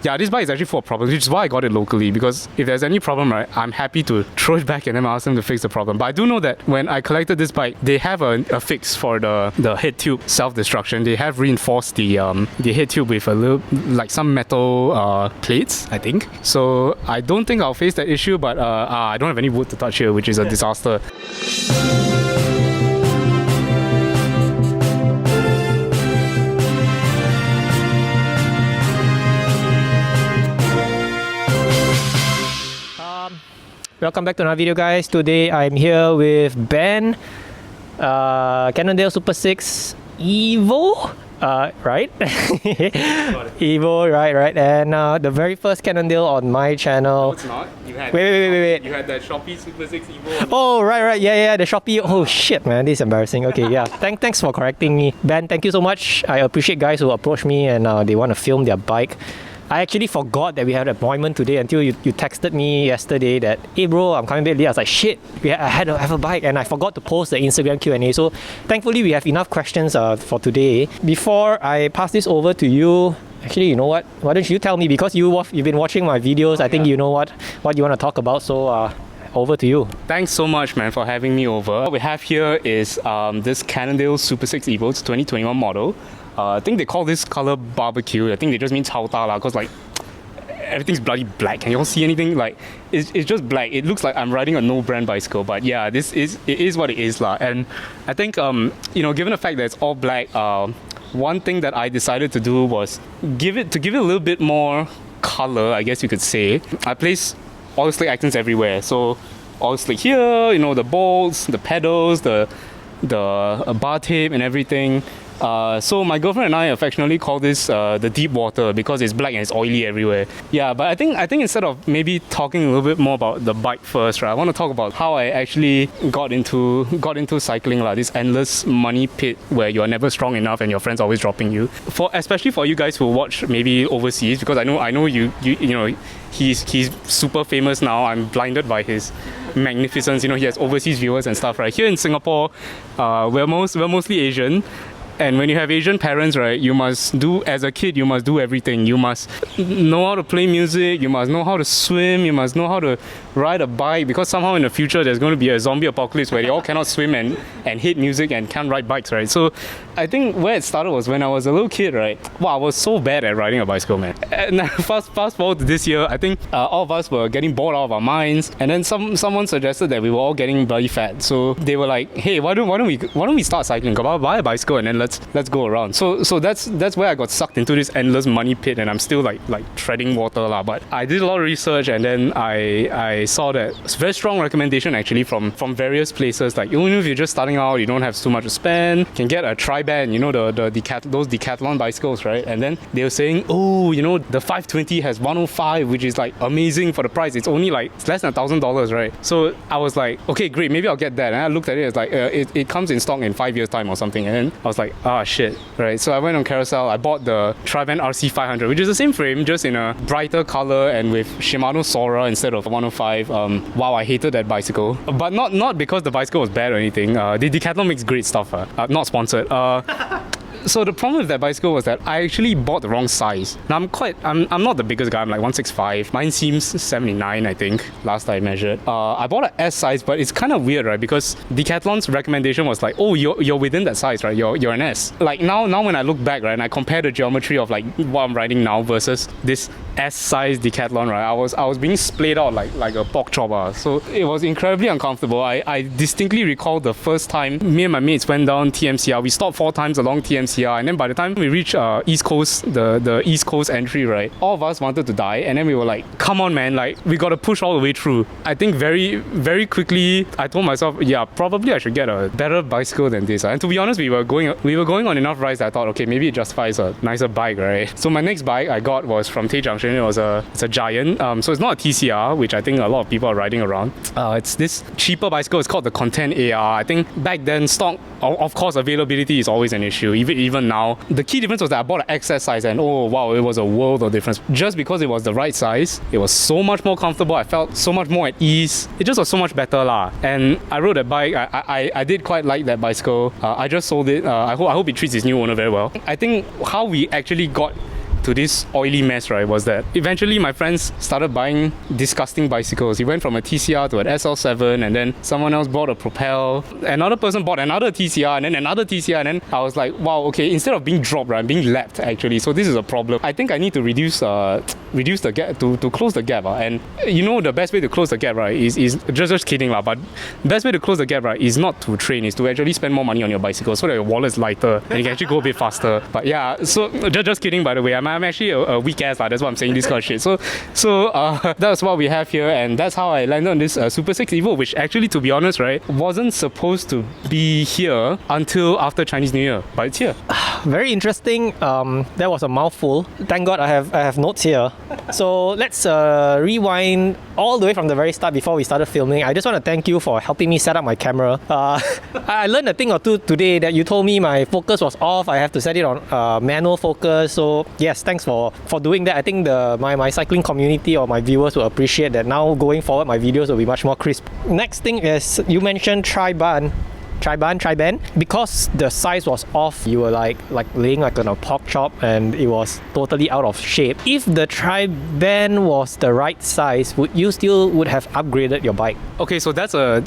Yeah, this bike is actually full of problems, which is why I got it locally, because if there's any problem, right, I'm happy to throw it back and then ask them to fix the problem. But I do know that when I collected this bike, they have a fix for the head tube self-destruction. They have reinforced the head tube with a little, like some metal plates, I think. So I don't think I'll face that issue, but I don't have any wood to touch here, which is a disaster. Welcome back to another video, guys. Today I'm here with Ben, Cannondale Supersix Evo, right? Evo, right. And the very first Cannondale on my channel. No, it's not. You had wait. You had that Shopee Supersix Evo. Oh, right. Yeah, the Shopee. Oh shit, man, this is embarrassing. Okay, yeah. Thanks for correcting me, Ben. Thank you so much. I appreciate guys who approach me and they want to film their bike. I actually forgot that we had an appointment today until you texted me yesterday that, hey bro, I'm coming back late. I was like, shit, I have a bike, and I forgot to post the Instagram Q&A. So thankfully we have enough questions for today. Before I pass this over to you, actually, you know what? Why don't you tell me, because you've been watching my videos, I think you know what you want to talk about. So over to you. Thanks so much, man, for having me over. What we have here is this Cannondale Supersix Evo. It's 2021 model. I think they call this color barbecue. I think they just mean chao ta lah, because like everything's bloody black. Can you all see anything? Like it's just black. It looks like I'm riding a no-brand bicycle, but yeah, it is what it is lah. And I think given the fact that it's all black, one thing that I decided to do was give it a little bit more color, I guess you could say. I place all the slick accents everywhere. So all the slick here, the bolts, the pedals, the bar tape and everything. So my girlfriend and I affectionately call this the deep water, because it's black and it's oily everywhere. Yeah, but I think instead of maybe talking a little bit more about the bike first, right, I want to talk about how I actually got into cycling, this endless money pit where you're never strong enough and your friends always dropping you. Especially for you guys who watch maybe overseas, because I know you he's super famous now. I'm blinded by his magnificence. He has overseas viewers and stuff, right? Here in Singapore, we're mostly Asian. And when you have Asian parents, right, as a kid, you must do everything. You must know how to play music, you must know how to swim, you must know how to ride a bike, because somehow in the future there's going to be a zombie apocalypse where they all cannot swim and hate music and can't ride bikes, right? So I think where it started was when I was a little kid, right? Wow, I was so bad at riding a bicycle, man. And fast forward to this year, I think all of us were getting bored out of our minds, and then someone suggested that we were all getting bloody fat. So they were like, hey, why don't we start cycling? Go buy a bicycle and then let's go around. So that's where I got sucked into this endless money pit, and I'm still like treading water lah. But I did a lot of research, and then I saw that it's a very strong recommendation actually from various places. Like, even if you're just starting out, you don't have too much to spend, you can get a tri-band, those decathlon bicycles, right? And then they were saying, the 520 has 105, which is like amazing for the price. It's only it's less than $1,000, right? So I was like, okay, great, maybe I'll get that. And I looked at it, it's like it comes in stock in 5 years time or something. And then I was like, shit, right? So I went on Carousel, I bought the Tri-Band RC 500, which is the same frame, just in a brighter color and with Shimano Sora instead of 105. Wow, I hated that bicycle, but not because the bicycle was bad or anything. The Decathlon makes great stuff. Not sponsored. So the problem with that bicycle was that I actually bought the wrong size. Now I'm not the biggest guy, I'm like 165. Mine seems 79, I think, last I measured. I bought an S size, but it's kind of weird, right? Because Decathlon's recommendation was like, oh, you're within that size, right? You're an S. Like now when I look back, right, and I compare the geometry of like what I'm riding now versus this S size Decathlon, right, I was being splayed out like a pork chop. So it was incredibly uncomfortable. I distinctly recall the first time me and my mates went down TMCR. We stopped 4 times along TMCR. And then by the time we reached East Coast, the East Coast entry, right, all of us wanted to die. And then we were like, come on, man, like we got to push all the way through. I think very, very quickly, I told myself, yeah, probably I should get a better bicycle than this. And to be honest, we were going on enough rides that I thought, okay, maybe it justifies a nicer bike, right? So my next bike I got was from Tay Junction. It's a Giant. So it's not a TCR, which I think a lot of people are riding around. It's this cheaper bicycle. It's called the Content AR. I think back then stock, of course, availability is always an issue. Even now, the key difference was that I bought an XS size, and oh wow, it was a world of difference. Just because it was the right size, it was so much more comfortable. I felt so much more at ease. It just was so much better lah. And I rode that bike. I did quite like that bicycle. I just sold it. I hope it treats its new owner very well. I think how we actually got to this oily mess, right, was that eventually my friends started buying disgusting bicycles. He went from a TCR to an SL7, and then someone else bought a Propel. Another person bought another TCR, and then another TCR, and then I was like, wow, okay, instead of being dropped, right, I'm being lapped actually. So this is a problem. I think I need to reduce the gap, to close the gap. And you know, the best way to close the gap, right, is just kidding, but the best way to close the gap, right, is not to train, is to actually spend more money on your bicycle so that your wallet's lighter and you can actually go a bit faster. But yeah, so just kidding, by the way. I'm actually a weak ass, that's why I'm saying this kind of shit. So that's what we have here, and that's how I landed on this Supersix Evo, which actually, to be honest, right, wasn't supposed to be here until after Chinese New Year, but it's here. Very interesting. That was a mouthful. Thank God I have notes here. So let's rewind all the way from the very start before we started filming. I just want to thank you for helping me set up my camera. I learned a thing or two today that you told me my focus was off. I have to set it on manual focus. So yes, thanks for doing that. I think my cycling community or my viewers will appreciate that. Now going forward, my videos will be much more crisp. Next thing is, you mentioned tri-band, because the size was off. You were like laying like on a pork chop, and it was totally out of shape. If the tri-band was the right size, would you still have upgraded your bike? Okay, so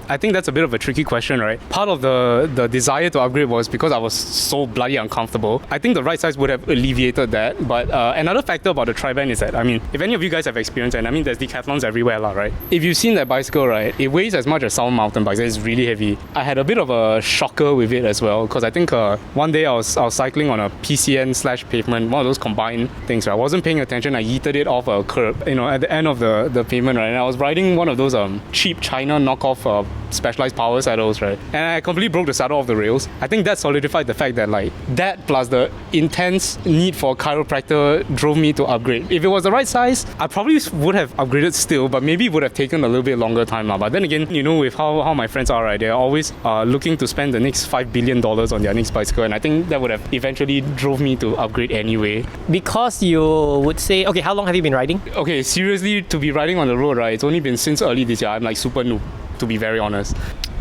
I think that's a bit of a tricky question, right? Part of the desire to upgrade was because I was so bloody uncomfortable. I think the right size would have alleviated that. But another factor about the tri-band is that, I mean, if any of you guys have experienced, and I mean, there's decathlons everywhere, right? If you've seen that bicycle, right, it weighs as much as some mountain bikes. It's really heavy. I had a bit of a shocker with it as well, because I think one day I was cycling on a PCN/pavement, one of those combined things, right? I wasn't paying attention. I yeeted it off a curb, you know, at the end of the pavement, right? And I was riding one of those cheap China knockoff Specialized power saddles, right? And I completely broke the saddle off the rails. I think that solidified the fact that like that plus the intense need for chiropractor drove me to upgrade. If it was the right size, I probably would have upgraded still, but maybe it would have taken a little bit longer time now. But then again, you know, with how my friends are, right, they're always looking to spend the next $5 billion on their next bicycle, and I think that would have eventually drove me to upgrade anyway. Because you would say, okay, how long have you been riding? Okay, seriously, to be riding on the road, right, it's only been since early this year. I'm like super noob, to be very honest.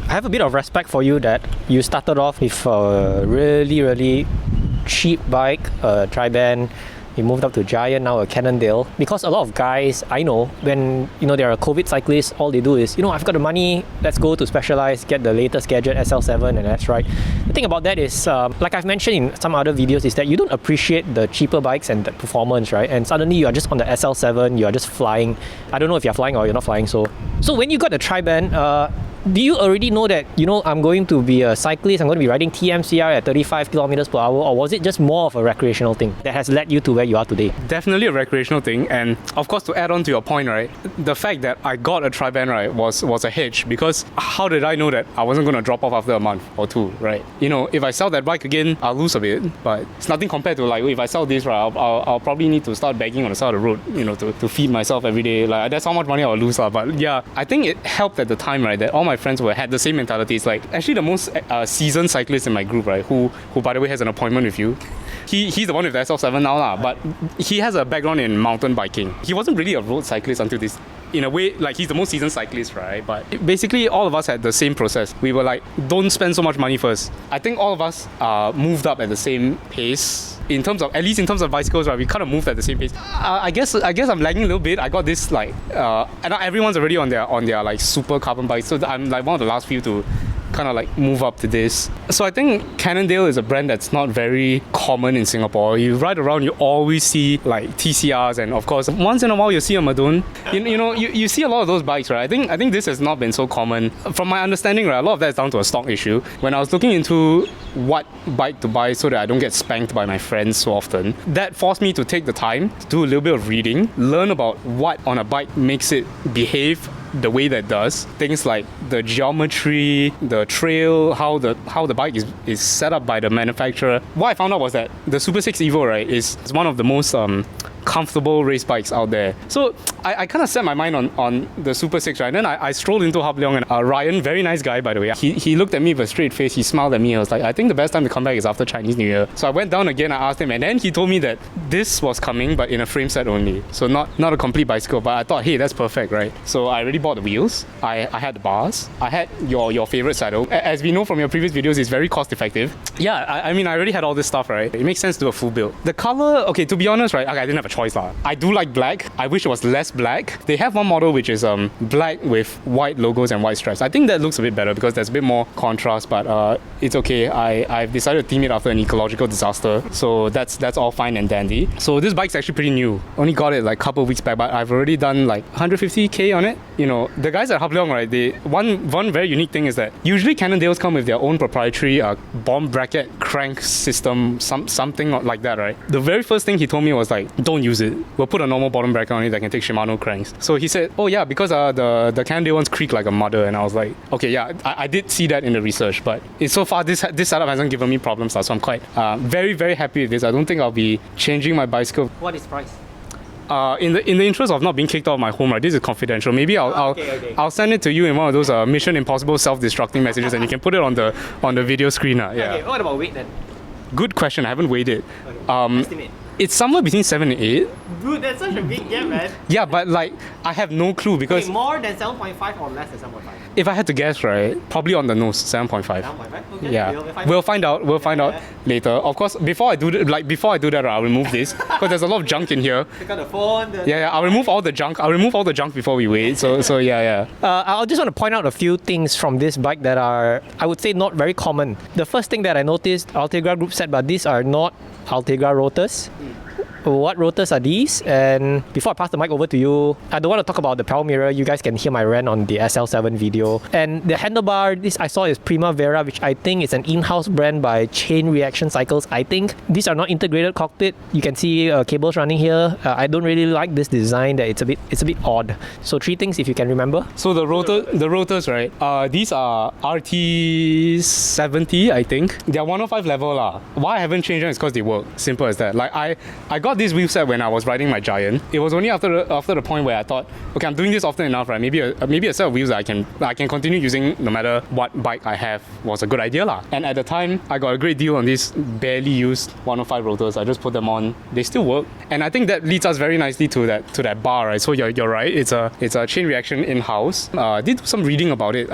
I have a bit of respect for you that you started off with a really cheap bike, a tri-band. You moved up to Giant, now a Cannondale. Because a lot of guys I know, when you know they're a COVID cyclist, all they do is, you know, I've got the money, let's go to Specialized, get the latest gadget, SL7, and that's right. The thing about that is, like I've mentioned in some other videos, is that you don't appreciate the cheaper bikes and the performance, right? And suddenly you are just on the SL7, you are just flying. I don't know if you're flying or you're not flying. So when you got the tri-band, do you already know that, you know, I'm going to be a cyclist, I'm going to be riding TMCR at 35 kilometers per hour, or was it just more of a recreational thing that has led you to where you are today? Definitely a recreational thing, and of course, to add on to your point, right, the fact that I got a tri-band, right, was a hedge, because how did I know that I wasn't going to drop off after a month or two, right? You know, if I sell that bike again, I'll lose a bit, but it's nothing compared to like, if I sell this, right, I'll probably need to start begging on the side of the road, you know, to feed myself every day. Like, that's how much money I'll lose. But yeah, I think it helped at the time, right, that all my friends had the same mentality. It's like actually the most seasoned cyclist in my group, right, who by the way has an appointment with you. He's the one with the SL7 now, but he has a background in mountain biking. He wasn't really a road cyclist until this. In a way, like, he's the most seasoned cyclist, right? But basically, all of us had the same process. We were like, don't spend so much money first. I think all of us moved up at the same pace. In terms of, at least in terms of bicycles, right, we kind of moved at the same pace. I guess I'm lagging a little bit. I got this like, and everyone's already on their like super carbon bikes. So I'm like one of the last few to kind of like move up to this. So I think Cannondale is a brand that's not very common in Singapore. You ride around, you always see like TCRs, and of course once in a while you see a Madun. You see a lot of those bikes, right? I think this has not been so common. From my understanding, right, a lot of that is down to a stock issue. When I was looking into what bike to buy so that I don't get spanked by my friends so often, that forced me to take the time to do a little bit of reading, learn about what on a bike makes it behave the way that does. Things like the geometry, the trail, how the bike is set up by the manufacturer. What I found out was that the Supersix Evo, right, is one of the most comfortable race bikes out there. So I kind of set my mind on the Supersix, right? And then I strolled into Hub Leong, and Ryan, very nice guy by the way, he looked at me with a straight face, he smiled at me. I was like, I think the best time to come back is after Chinese New Year. So I went down again, I asked him, and then he told me that this was coming, but in a frame set only. So not a complete bicycle, but I thought, hey, that's perfect, right? So I already bought the wheels, I had the bars, because I had your favorite saddle. As we know from your previous videos, it's very cost effective. Yeah, I mean, I already had all this stuff, right? It makes sense to do a full build. The color, okay, to be honest, right, okay, I didn't have a choice lah. I do like black. I wish it was less black. They have one model which is black with white logos and white stripes. I think that looks a bit better because there's a bit more contrast, but it's okay. I've decided to theme it after an ecological disaster, so that's all fine and dandy. So this bike's actually pretty new. Only got it like a couple of weeks back, but I've already done like 150k on it. You know, the guys at Hub Leong, right, one very unique thing is that usually Cannondales come with their own proprietary bomb bracket crank system, something like that, right? The very first thing he told me was like, don't use it. We'll put a normal bottom bracket on it that can take Shimano cranks. So he said, oh yeah, because the Cannondale ones creak like a mother, and I was like, okay, yeah, I did see that in the research, but so far this setup hasn't given me problems, so I'm quite very, very happy with this. I don't think I'll be changing my bicycle. What is price? In the interest of not being kicked out of my home, right, this is confidential. Maybe I'll send it to you in one of those Mission Impossible self-destructing messages, and you can put it on the video screen. Yeah. Okay, what about weight then? Good question. I haven't weighed it. Okay. Estimate. It's somewhere between 7 and 8. Dude, that's such a big gap, man. Yeah, but like I have no clue because more than 7.5 or less than 7.5? if I had to guess, right, probably on the nose, 7.5. 7.5? Okay. Yeah, we'll find out. We'll find out later. Of course, before I do that, I'll remove this because there's a lot of junk in here. Pick up the phone. Yeah, I'll remove all the junk. I'll remove all the junk before we wait. So yeah. I'll just want to point out a few things from this bike that are, I would say, not very common. The first thing that I noticed, Ultegra Groupset, but these are not Ultegra rotors. What rotors are these? And before I pass the mic over to you, I don't want to talk about the power mirror. You guys can hear my rant on the SL7 video. And the handlebar, this I saw is Primavera, which I think is an in-house brand by Chain Reaction Cycles. I think these are not integrated cockpit. You can see cables running here. I don't really like this design. That it's a bit odd. So 3 things if you can remember. So the rotors, right? These are RT70, I think. They're 105 level lah. Why I haven't changed them is because they work. Simple as that. Like I got this wheelset when I was riding my Giant. It was only after the point where I thought, okay, I'm doing this often enough, right? Maybe a set of wheels that I can continue using no matter what bike I have was a good idea lah. And at the time, I got a great deal on these barely used 105 rotors. I just put them on. They still work, and I think that leads us very nicely to that bar, right? So you're right. It's a Chain Reaction in-house. Did do some reading about it.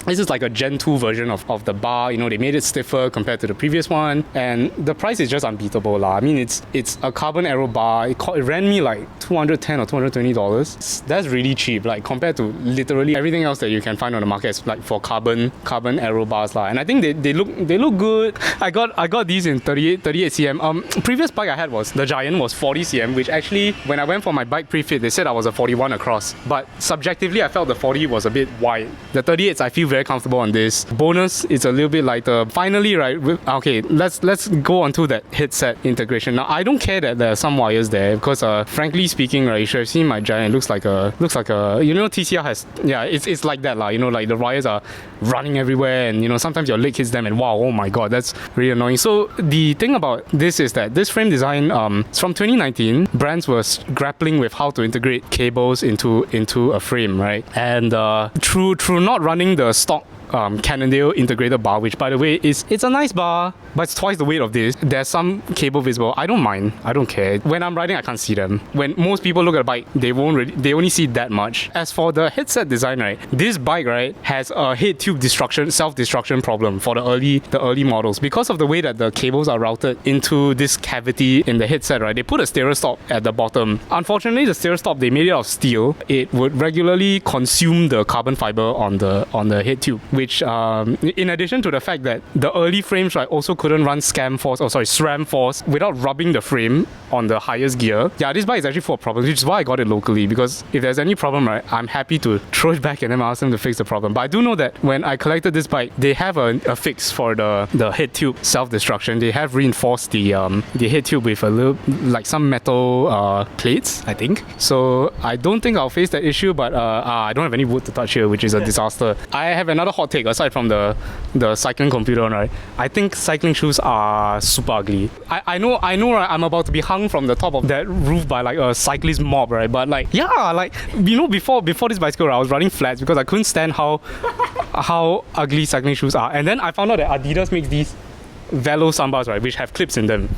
This is like a Gen 2 version of the bar. You know, they made it stiffer compared to the previous one, and the price is just unbeatable lah. I mean, it's a carbon aero bar. It ran me like $210 or $220. That's really cheap, like compared to literally everything else that you can find on the market, like for carbon aero bars lah. And I think they look good. I got these in 38 cm. Previous bike I had was the Giant was 40 cm, which actually when I went for my bike pre-fit, they said I was a 41 across. But subjectively, I felt the 40 was a bit wide. The 38s, I feel very comfortable on this. Bonus, it's a little bit lighter. Finally, right? Okay, let's go on to that headset integration. Now I don't care that there are some wires there because frankly speaking, right, you should have seen my Giant. It looks like a you know, TCR has, yeah, it's like that lah. You know, like the wires are running everywhere, and you know, sometimes your leg hits them and wow, oh my god, that's really annoying. So the thing about this is that this frame design it's from 2019. Brands were grappling with how to integrate cables into a frame, right? And through not running the stock Cannondale integrated bar, which by the way it's a nice bar, but it's twice the weight of this. There's some cable visible. I don't mind. I don't care. When I'm riding, I can't see them. When most people look at a bike, they only see that much. As for the headset design, right, this bike, right, has a head tube self-destruction problem for the early models because of the way that the cables are routed into this cavity in the headset, right. They put a stereo stop at the bottom. Unfortunately, the stereo stop, they made it out of steel. It would regularly consume the carbon fiber on the head tube, which in addition to the fact that the early frames, right, also couldn't run SRAM force without rubbing the frame on the highest gear. Yeah, this bike is actually full of problems, which is why I got it locally, because if there's any problem, right, I'm happy to throw it back and then ask them to fix the problem. But I do know that when I collected this bike, they have a fix for the head tube self-destruction. They have reinforced the head tube with a little, like some metal plates, I think. So I don't think I'll face that issue, but I don't have any wood to touch here, which is a disaster. I have another hot take aside from the cycling computer, right? I think cycling shoes are super ugly. I know right, I'm about to be hung from the top of that roof by like a cyclist mob, right? But like, yeah, like, you know, before this bicycle, right, I was running flats because I couldn't stand how ugly cycling shoes are. And then I found out that Adidas makes these Velo Sambas, right, which have clips in them.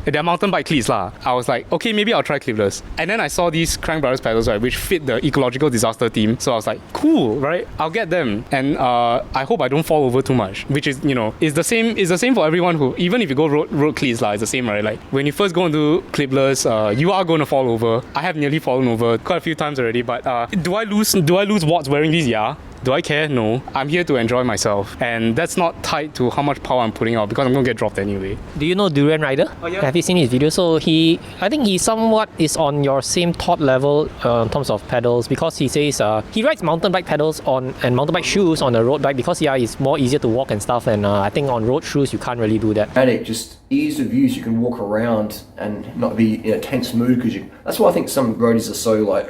they're mountain bike cleats lah. I was like, okay, maybe I'll try clipless. And then I saw these Crank Brothers pedals, right, which fit the ecological disaster theme. So I was like, cool, right? I'll get them. And I hope I don't fall over too much, which is, you know, is the same for everyone who, even if you go road cleats lah, it's the same, right? Like when you first go into clipless, you are going to fall over. I have nearly fallen over quite a few times already, but do I lose watts wearing these? Yeah. Do I care? No. I'm here to enjoy myself. And that's not tied to how much power I'm putting out because I'm going to get dropped anyway. Do you know Durian Rider? Oh, yeah. Have you seen his video? So I think he somewhat is on your same thought level in terms of pedals because he says he rides mountain bike pedals and mountain bike shoes on a road bike because it's more easier to walk and stuff. And I think on road shoes, you can't really do that. And just ease of use, you can walk around and not be in a tense mood because that's why I think some roadies are so like,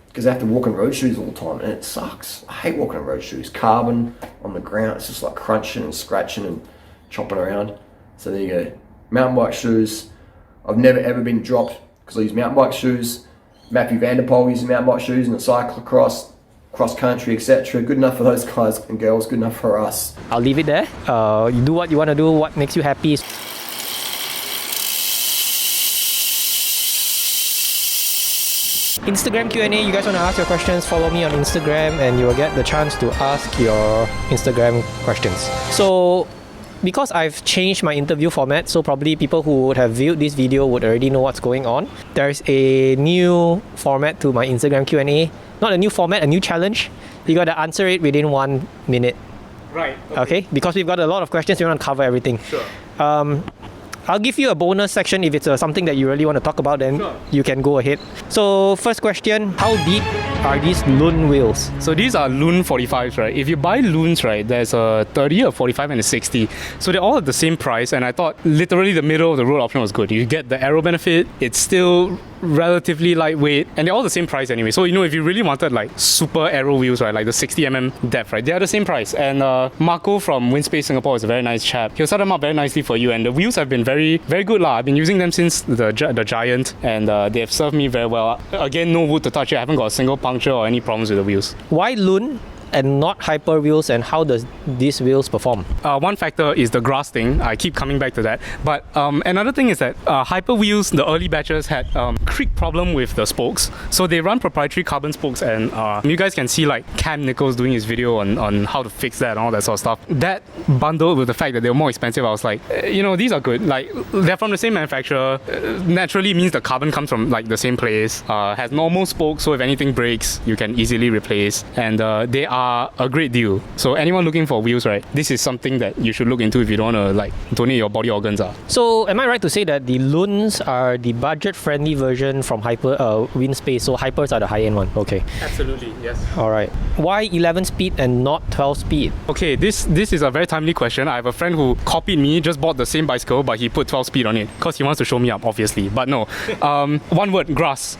because they have to walk in road shoes all the time and it sucks. I hate walking in road shoes. Carbon on the ground, it's just like crunching and scratching and chopping around. So there you go. Mountain bike shoes. I've never ever been dropped because I use mountain bike shoes. Matthew Vanderpoel uses mountain bike shoes in the cyclocross, cross country, etc. Good enough for those guys and girls, good enough for us. I'll leave it there. You do what you want to do, what makes you happy. Instagram Q&A, you guys want to ask your questions, follow me on Instagram and you will get the chance to ask your Instagram questions. So, because I've changed my interview format, so probably people who would have viewed this video would already know what's going on. There's a new format to my Instagram Q&A. Not a new format, a new challenge. You got to answer it within 1 minute. Right. Okay? Because we've got a lot of questions, we want to cover everything. Sure. I'll give you a bonus section if it's something that you really want to talk about, then Sure. You can go ahead. So first question, how deep are these Lun wheels? So these are Lun 45s, right? If you buy Luns, right, there's a 30, a 45 and a 60. So they're all at the same price and I thought literally the middle of the road option was good. You get the aero benefit, it's still relatively lightweight and they're all the same price anyway. So you know if you really wanted like super aero wheels, right, like the 60mm depth, right, they're the same price. And Marco from Winspace Singapore is a very nice chap. He'll set them up very nicely for you and the wheels have been very good lah. I've been using them since the Giant and they have served me very well. Again, no wood to touch it. I haven't got a single puncture or any problems with the wheels. Why Lun and not Hyper wheels, and how does these wheels perform? One factor is the grass thing. I keep coming back to that. But another thing is that Hyper wheels, the early batches had creak problem with the spokes. So they run proprietary carbon spokes and you guys can see like Cam Nichols doing his video on how to fix that and all that sort of stuff. That bundled with the fact that they were more expensive, I was like, you know, these are good. Like they're from the same manufacturer. Naturally means the carbon comes from like the same place. Has normal spokes, so if anything breaks, you can easily replace. And they are a great deal. So anyone looking for wheels, right, this is something that you should look into if you don't want to like donate your body organs. So am I right to say that the Luns are the budget-friendly version from Hyper Winspace? So Hypers are the high-end one. Okay. Absolutely, yes. All right. Why 11 speed and not 12 speed? Okay, this is a very timely question. I have a friend who copied me, just bought the same bicycle, but he put 12 speed on it because he wants to show me up, obviously. But no, one word, grass.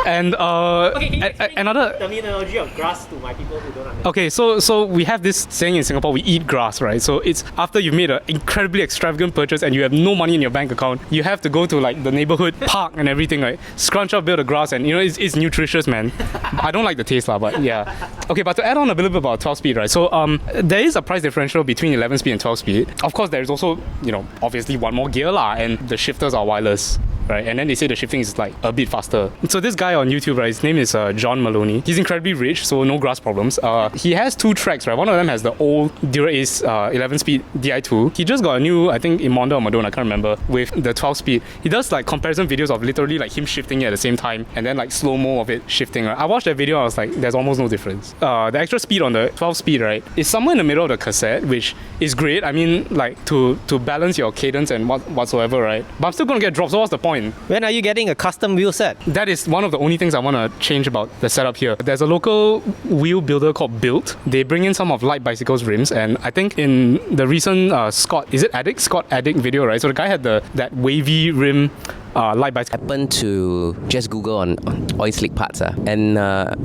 And another terminology of grass to my people who don't understand. Okay, so we have this saying in Singapore, we eat grass, right? So it's after you've made an incredibly extravagant purchase and you have no money in your bank account, you have to go to like the neighborhood park and everything, right? Scrunch up, build a grass, and you know it's nutritious, man. I don't like the taste, but yeah. Okay, but to add on a little bit about 12 speed, right? So there is a price differential between 11 speed and 12 speed. Of course, there is also, you know, obviously one more gear lah, and the shifters are wireless. Right, and then they say the shifting is like a bit faster. So this guy on YouTube, right, his name is John Maloney. He's incredibly rich, so no grass problems. He has two tracks, right? One of them has the old Dura-Ace 11-speed Di2. He just got a new, I think, Imonda or Madonna, I can't remember, with the 12-speed. He does like comparison videos of literally like him shifting it at the same time, and then like slow-mo of it shifting. Right? I watched that video, I was like, there's almost no difference. The extra speed on the 12-speed, right, is somewhere in the middle of the cassette, which is great. I mean, like to balance your cadence and whatsoever, right? But I'm still gonna get dropped, so what's the point? When are you getting a custom wheel set? That is one of the only things I want to change about the setup here. There's a local wheel builder called Built. They bring in some of Light Bicycle's rims, and I think in the recent Scott Addict video, right? So the guy had that wavy rim light bicycle? Happened to just Google on oil slick parts, and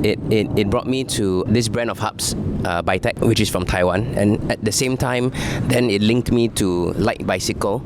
it brought me to this brand of hubs, Bitech, which is from Taiwan, and at the same time, then it linked me to Light Bicycle,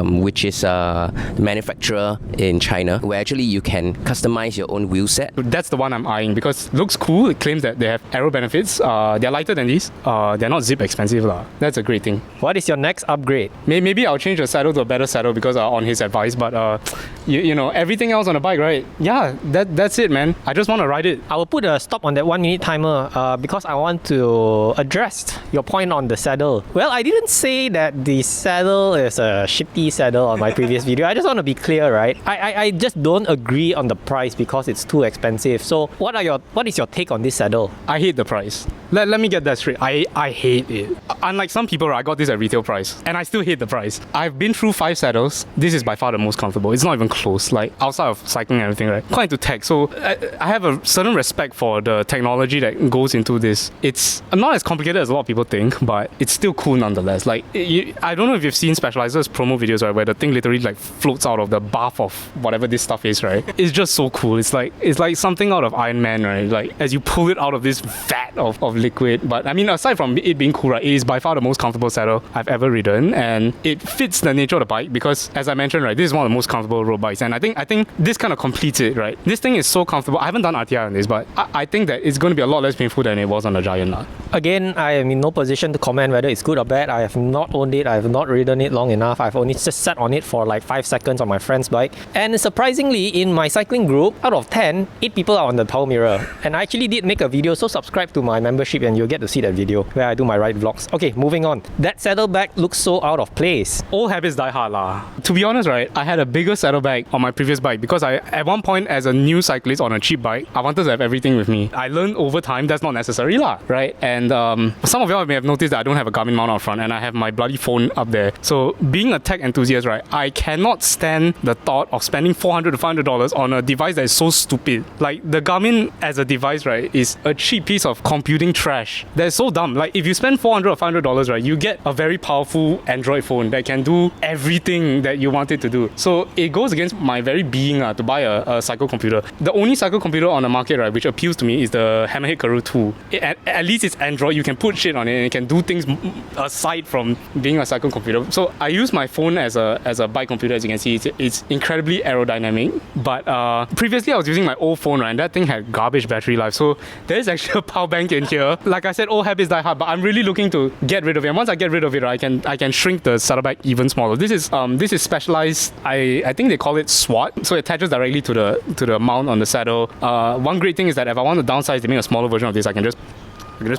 which is a manufacturer in China, where actually you can customize your own wheel set. That's the one I'm eyeing because it looks cool. It claims that they have aero benefits. They're lighter than these. They're not zip expensive lah. That's a great thing. What is your next upgrade? Maybe I'll change the saddle to a better saddle because on his advice. But you know, everything else on the bike, right? Yeah, that's it, man. I just want to ride it. I will put a stop on that 1 minute timer because I want to address your point on the saddle. Well, I didn't say that the saddle is a shitty saddle on my previous video. I just want to be clear, right? I just don't agree on the price because it's too expensive. So what is your take on this saddle? I hate the price. Let me get that straight. I hate it. Unlike some people, I got this at retail price and I still hate the price. I've been through 5 saddles. This is by far the most comfortable. It's not even close. Like outside of cycling and everything, right? Quite into tech. So I have a certain respect for the technology that goes into this. It's not as complicated as a lot of people think, but it's still cool nonetheless. Like I don't know if you've seen Specializer's promo videos, right, where the thing literally like floats out of the bath of whatever this stuff is, right? It's just so cool. It's like something out of Iron Man, right? Like as you pull it out of this vat of liquid. But I mean, aside from it being cool, right, it is by far the most comfortable saddle I've ever ridden, and it fits the nature of the bike because, as I mentioned, right, this is one of the most comfortable road bikes, and I think this kind of completes it, right? This thing is so comfortable. I haven't done RTI on this, but I think that it's going to be a lot less painful than it was on the Giant. Again, I am in no position to comment whether it's good or bad. I have not owned it. I have not ridden it long enough. I've only just sat on it for like 5 seconds on my friend's bike. And surprisingly, in my cycling group, out of 10, 8 people are on the Power Mirror. And I actually did make a video, so subscribe to my membership and you'll get to see that video where I do my ride vlogs. Okay, moving on. That saddlebag looks so out of place. Old habits die hard lah. To be honest, right, I had a bigger saddlebag on my previous bike because at one point as a new cyclist on a cheap bike, I wanted to have everything with me. I learned over time that's not necessary lah, right? And some of y'all may have noticed that I don't have a Garmin mount out front and I have my bloody phone up there. So being a tech enthusiast, right, I cannot stand the thought of spending $400 to $500 on a device that is so stupid. Like the Garmin as a device, right, is a cheap piece of computing trash. That's so dumb. Like if you spend $400 or $500, right, you get a very powerful Android phone that can do everything that you want it to do. So it goes against my very being to buy a cycle computer. The only cycle computer on the market, right, which appeals to me is the Hammerhead Karoo 2. At least it's Android. You can put shit on it and it can do things aside from being a cycle computer. So I use my phone as a bike computer. As you can see, it's incredibly aerodynamic. But previously I was using my old phone, right, and that thing had garbage battery life. So there is actually a power bank in here. Like I said, old habits die hard, but I'm really looking to get rid of it. And once I get rid of it, right, I can shrink the saddlebag even smaller. This is specialized. I think they call it SWAT. So it attaches directly to the mount on the saddle. One great thing is that if I want to downsize to make a smaller version of this, I can just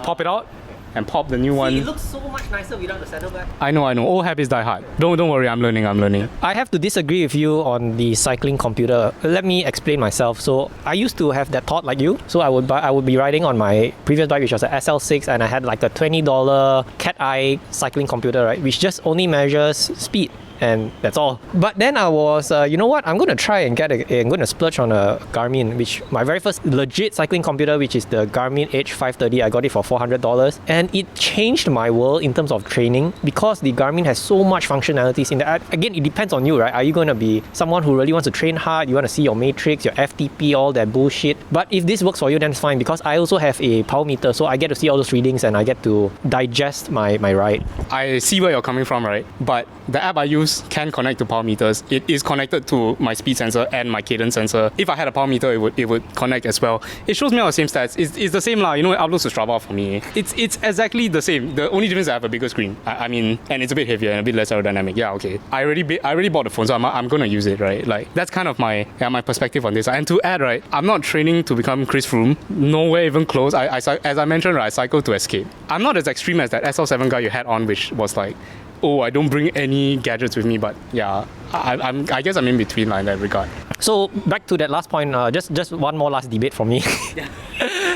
pop it out and pop the new one. It looks so much nicer without the saddlebag. I know. Old habits die hard. Don't worry, I'm learning. I have to disagree with you on the cycling computer. Let me explain myself. So I used to have that thought like you. So I would be riding on my previous bike, which was a SL6, and I had like a $20 cat eye cycling computer, right, which just only measures speed. And that's all. But then I was, you know what? I'm going to try and I'm going to splurge on a Garmin, which my very first legit cycling computer, which is the Garmin H530. I got it for $400, and it changed my world in terms of training because the Garmin has so much functionalities in that. Again, it depends on you, right? Are you going to be someone who really wants to train hard? You want to see your matrix, your FTP, all that bullshit? But if this works for you, then it's fine because I also have a power meter, so I get to see all those readings and I get to digest my ride. I see where you're coming from, right? But the app I use can connect to power meters. It is connected to my speed sensor and my cadence sensor. If I had a power meter, it would connect as well. It shows me all the same stats. It's the same lah. You know, it uploads to Strava for me. It's exactly the same. The only difference is I have a bigger screen. I mean, and it's a bit heavier and a bit less aerodynamic. Yeah, okay. I already bought the phone, so I'm gonna use it, right? Like that's kind of my perspective on this. And to add, right, I'm not training to become Chris Froome. Nowhere even close. As I mentioned, right, I cycle to escape. I'm not as extreme as that SL7 guy you had on, which was like, oh, I don't bring any gadgets with me, but yeah, I guess I'm in between in that regard. So back to that last point, just one more last debate from me.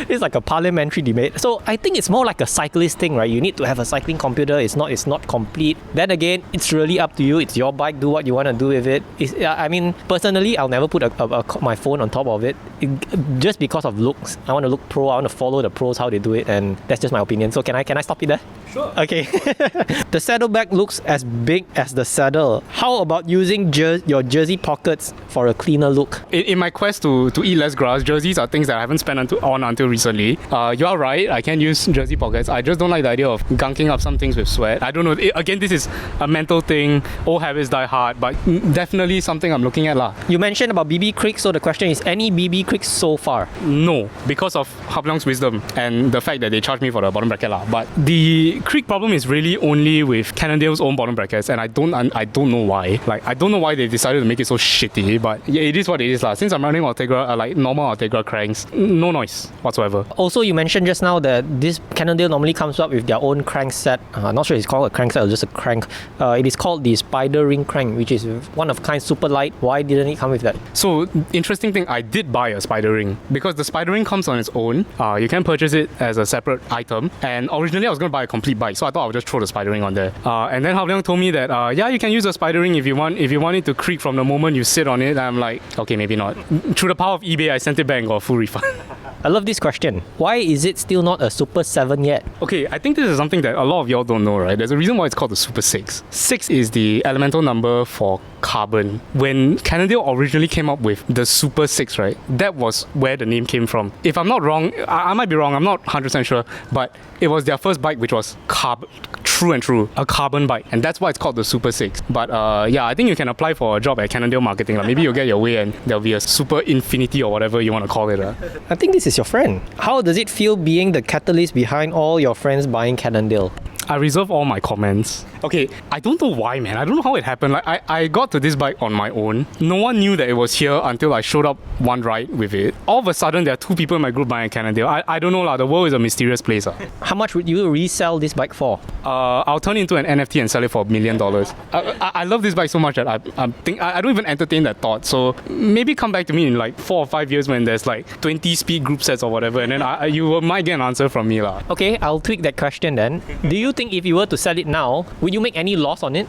It's like a parliamentary debate. So I think it's more like a cyclist thing, right? You need to have a cycling computer. It's not complete. Then again, it's really up to you. It's your bike. Do what you want to do with it. I mean, personally, I'll never put my phone on top of it, just because of looks. I want to look pro. I want to follow the pros how they do it, and that's just my opinion. So can I stop you there? Sure. Okay. The saddlebag looks as big as the saddle. How about using your jersey pockets for a cleaner look? In my quest to eat less grass, jerseys are things that I haven't spent on until recently. You are right, I can use jersey pockets. I just don't like the idea of gunking up some things with sweat. I don't know. Again, this is a mental thing. Old habits die hard, but definitely something I'm looking at lah. You mentioned about BB creeks, so the question is, any BB creeks so far? No, because of Hablong's wisdom and the fact that they charged me for the bottom bracket lah. But the creek problem is really only with Cannondale's own bottom brackets, and I don't know why. Like, I don't know why they decided to make it so shitty, but yeah, it is what it is lah. Since I'm running Ultegra, like normal Ultegra cranks, no noise whatsoever. Also, you mentioned just now that this Cannondale normally comes up with their own crank set. Not sure it's called a crank set or just a crank. It is called the Spider Ring crank, which is one of kind, super light. Why didn't it come with that? So, interesting thing, I did buy a Spider Ring because the Spider Ring comes on its own. You can purchase it as a separate item, and originally I was going to buy a complete bike, so I thought I would just throw the Spider Ring on there. And then Hablong told me that yeah, you can use a Spider Ring if you want it to creak from the moment you sit on it. And I'm like, okay, maybe not. Through the power of eBay, I sent it back and got a full refund. I love this question. Why is it still not a Super 7 yet? Okay, I think this is something that a lot of y'all don't know, right? There's a reason why it's called the Super 6. 6 is the elemental number for carbon. When Cannondale originally came up with the Super 6, right, that was where the name came from. If I'm not wrong, I might be wrong, I'm not 100% sure, but it was their first bike which was true, a carbon bike, and that's why it's called the Super 6. But yeah, I think you can apply for a job at Cannondale Marketing. Maybe you'll get your way and there'll be a Super Infinity or whatever you want to call it. I think this is your friend. How does it feel being the catalyst behind all your friends buying Cannondale? I reserve all my comments. Okay, I don't know why, man. I don't know how it happened. Like, I got to this bike on my own. No one knew that it was here until I showed up one ride with it. All of a sudden, there are 2 people in my group buying a Cannondale. I don't know lah. The world is a mysterious place. How much would you resell this bike for? I'll turn it into an NFT and sell it for $1 million. I love this bike so much that I don't even entertain that thought. So maybe come back to me in like 4 or 5 years when there's like 20 speed group sets or whatever, and then you might get an answer from me lah. Okay, I'll tweak that question then. Do you think if you were to sell it now, would you make any loss on it?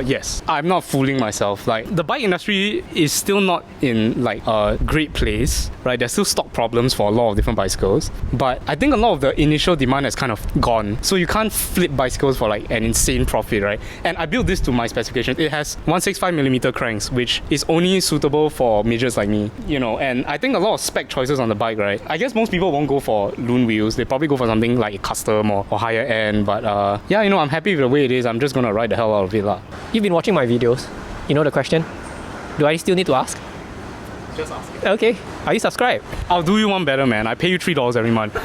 Yes. I'm not fooling myself. Like, the bike industry is still not in like a great place, right? There's still stock problems for a lot of different bicycles, but I think a lot of the initial demand has kind of gone. So you can't flip bicycles for like an insane profit, right? And I built this to my specifications. It has 165mm cranks, which is only suitable for midgets like me, you know. And I think a lot of spec choices on the bike, right? I guess most people won't go for Lun wheels. They probably go for something like custom or higher end. But yeah, you know, I'm happy with the way it is. I'm just gonna ride the hell out of it lah. You've been watching my videos. You know the question? Do I still need to ask? Just ask it. Okay. Are you subscribed? I'll do you one better, man. I pay you $3 every month.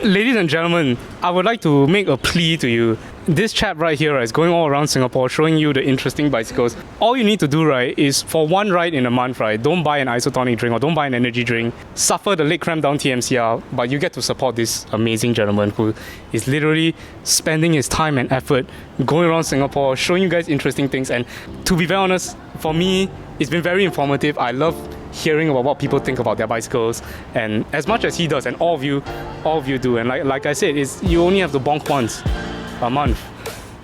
Ladies and gentlemen, I would like to make a plea to you. This chap right here is going all around Singapore showing you the interesting bicycles. All you need to do, right, is for one ride in a month, right, don't buy an isotonic drink or don't buy an energy drink. Suffer the leg cramp down TMCR, but you get to support this amazing gentleman who is literally spending his time and effort going around Singapore, showing you guys interesting things. And to be very honest, for me, it's been very informative. I love hearing about what people think about their bicycles, and as much as he does, and all of you do, and like I said, is you only have to bonk once a month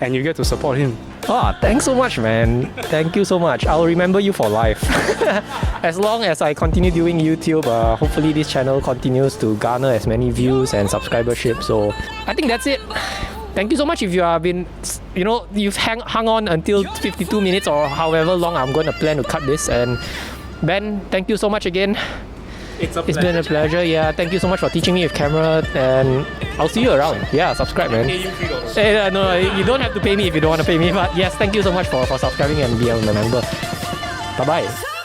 and you get to support him. Thanks so much, man. Thank you so much. I'll remember you for life. As long as I continue doing YouTube, hopefully this channel continues to garner as many views and subscribership. So I think that's it. Thank you so much if you have been, you know, you've hung on until 52 minutes or however long I'm going to plan to cut this. And Ben, thank you so much again. It's been a pleasure. Yeah, thank you so much for teaching me with camera, and I'll see you around. Yeah, subscribe, man. No, you don't have to pay me if you don't want to pay me. But yes, thank you so much for subscribing and being a member. Bye bye.